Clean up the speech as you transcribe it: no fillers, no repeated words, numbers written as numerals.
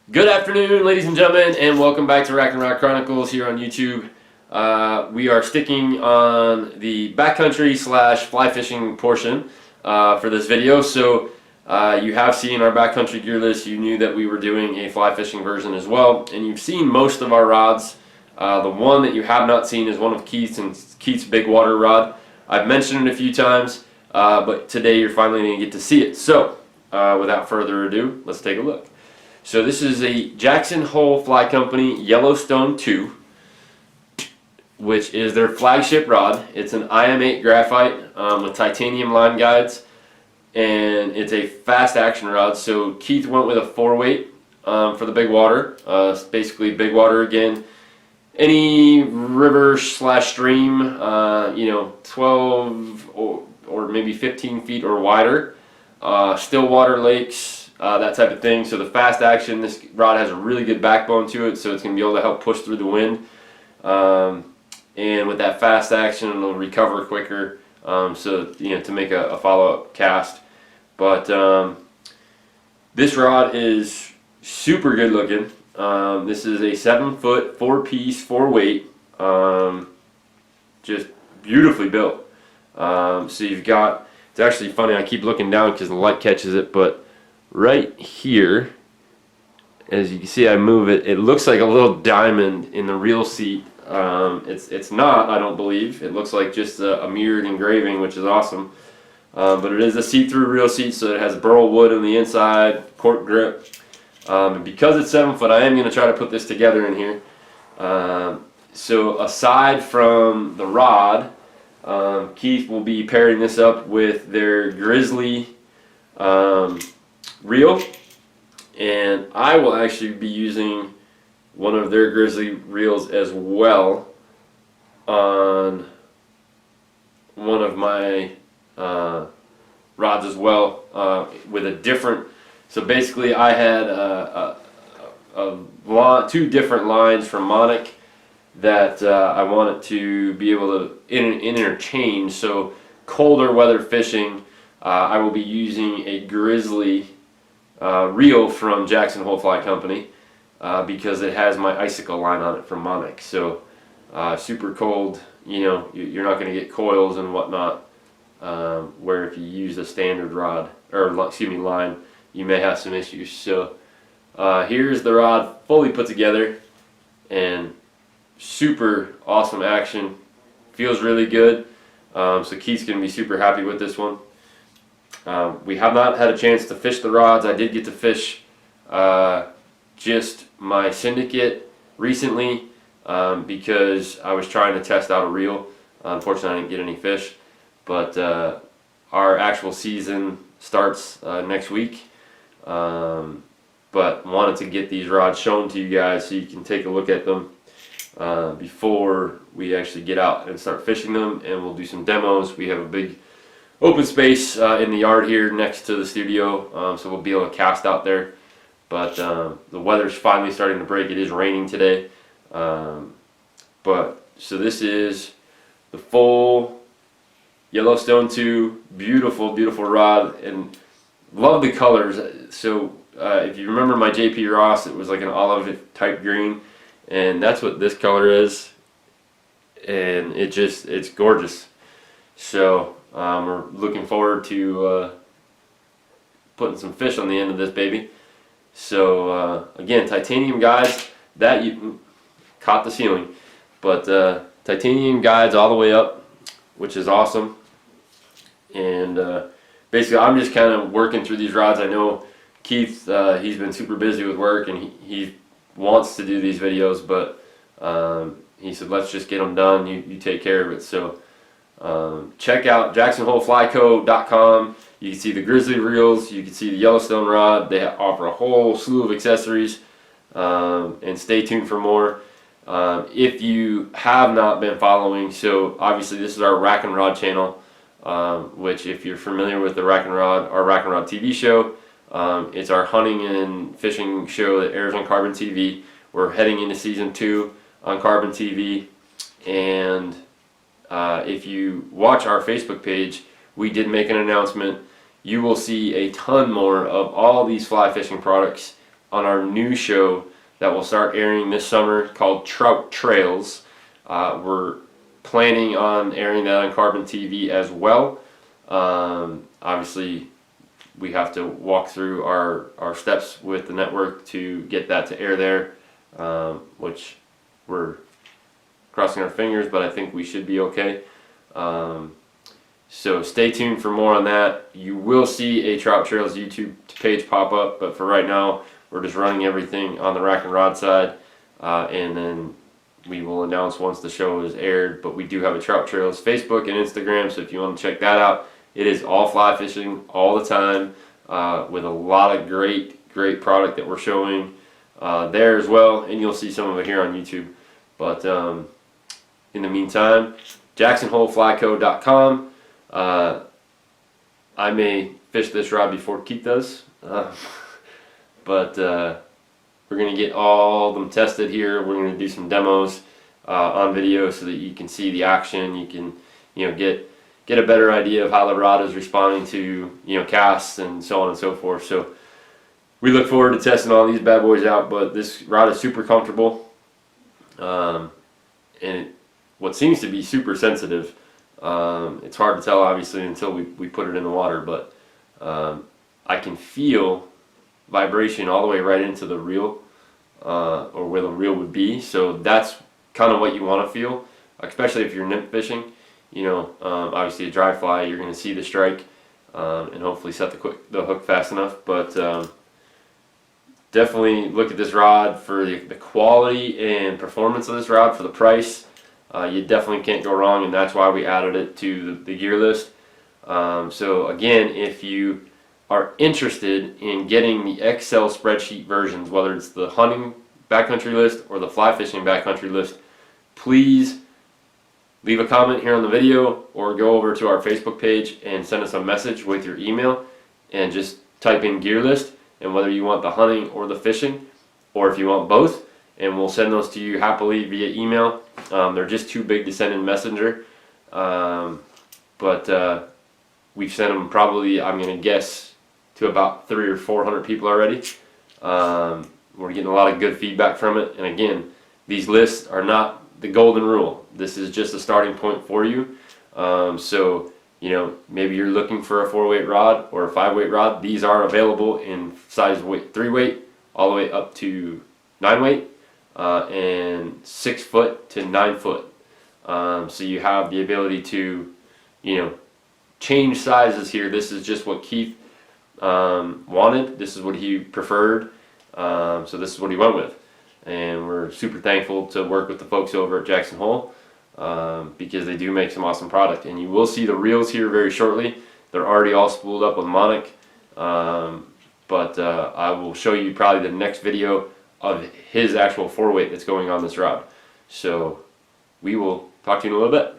Good afternoon, ladies and gentlemen, and welcome back to Rod Chronicles here on YouTube. We are sticking on the backcountry slash fly fishing portion for this video. So you have seen our backcountry gear list. You knew that we were doing a fly fishing version as well, and you've seen most of our rods. The one that you have not seen is one of Keith's big water rod. I've mentioned it a few times, but today you're finally going to get to see it. So without further ado, let's take a look. So this is a Jackson Hole Fly Company Yellowstone II, which is their flagship rod. It's an IM8 graphite with titanium line guides, and it's a fast action rod. So Keith went with a 4-weight for the big water. Basically big water again. Any river slash stream, 12 or maybe 15 feet or wider. Still water lakes. That type of thing. So the fast action, this rod has a really good backbone to it, so it's going to be able to help push through the wind. And with that fast action, it'll recover quicker, to make a follow-up cast. But this rod is super good looking. This is a 7-foot, 4-piece, 4-weight, just beautifully built. So you've got, it's actually funny, I keep looking down because the light catches it, but right here, as you can see, I move it. It looks like a little diamond in the reel seat. It's not, I don't believe. It looks like just a mirrored engraving, which is awesome. But it is a see-through reel seat, so it has burl wood on the inside, cork grip. And because it's 7 foot, I am going to try to put this together in here. So aside from the rod, Keith will be pairing this up with their Grizzly reel, and I will actually be using one of their Grizzly reels as well on one of my rods as well, with a different. So basically, I had two different lines from Monarch that I wanted to be able to interchange. So colder weather fishing, I will be using a Grizzly reel from Jackson Hole Fly Company because it has my icicle line on it from Monarch. So super cold, you're not going to get coils and whatnot, where if you use a standard rod or line, you may have some issues. So here's the rod fully put together, and super awesome action. Feels really good. So Keith's going to be super happy with this one. We have not had a chance to fish the rods. I did get to fish just my syndicate recently because I was trying to test out a reel. Unfortunately, I didn't get any fish, but our actual season starts next week. But wanted to get these rods shown to you guys so you can take a look at them before we actually get out and start fishing them, and we'll do some demos. We have a big open space in the yard here next to the studio, so we'll be able to cast out there. But the weather's finally starting to break. It is raining today. So this is the full Yellowstone II, beautiful, beautiful rod, and love the colors. So if you remember my JP Ross, it was like an olive type green, and that's what this color is, and it's gorgeous. So we're looking forward to putting some fish on the end of this baby. So again, titanium guides, that you caught the ceiling, but titanium guides all the way up, which is awesome. And basically I'm just kind of working through these rods. I know Keith, he's been super busy with work, and he wants to do these videos, but he said let's just get them done, you take care of it. So check out jacksonholeflyco.com. You can see the Grizzly reels, you can see the Yellowstone rod. They offer a whole slew of accessories, and stay tuned for more. If you have not been following, so obviously this is our Rack and Rod channel, which if you're familiar with the Rack and Rod, our Rack and Rod TV show, it's our hunting and fishing show that airs on Carbon TV. We're heading into season 2 on Carbon TV, and if you watch our Facebook page, we did make an announcement. You will see a ton more of all these fly fishing products on our new show that will start airing this summer called Trout Trails. We're planning on airing that on Carbon TV as well. Obviously, we have to walk through our steps with the network to get that to air there, which we're crossing our fingers, but I think we should be okay. So stay tuned for more on that. You will see a Trout Trails YouTube page pop up, but for right now, we're just running everything on the Rack and Rod side, and then we will announce once the show is aired. But we do have a Trout Trails Facebook and Instagram, so if you want to check that out, it is all fly fishing all the time, with a lot of great product that we're showing there as well, and you'll see some of it here on YouTube. But in the meantime, JacksonHoleFlyCo.com. I may fish this rod before Keith does, but we're going to get all of them tested here. We're going to do some demos on video so that you can see the action. You can, get a better idea of how the rod is responding to, casts and so on and so forth. So we look forward to testing all these bad boys out, but this rod is super comfortable, and what seems to be super sensitive. It's hard to tell, obviously, until we put it in the water, but I can feel vibration all the way right into the reel, or where the reel would be. So that's kind of what you want to feel, especially if you're nymph fishing. Obviously a dry fly, you're going to see the strike, and hopefully set the hook fast enough. But definitely look at this rod for the quality and performance of this rod, for the price. You definitely can't go wrong, and that's why we added it to the gear list. So again, if you are interested in getting the Excel spreadsheet versions, whether it's the hunting backcountry list or the fly fishing backcountry list, please leave a comment here on the video or go over to our Facebook page and send us a message with your email and just type in gear list, and whether you want the hunting or the fishing, or if you want both, and we'll send those to you happily via email. They're just too big to send in Messenger, but we've sent them probably, I'm going to guess, to about 300 or 400 people already. We're getting a lot of good feedback from it, and again, these lists are not the golden rule. This is just a starting point for you. So maybe you're looking for a 4-weight rod or a 5-weight rod. These are available in size 3-weight all the way up to 9-weight. And 6 foot to 9 foot. So you have the ability to, change sizes here. This is just what Keith wanted. This is what he preferred. So this is what he went with. And we're super thankful to work with the folks over at Jackson Hole, because they do make some awesome product. And you will see the reels here very shortly. They're already all spooled up with Monarch. But I will show you probably the next video of his actual 4-weight that's going on this rod. So we will talk to you in a little bit.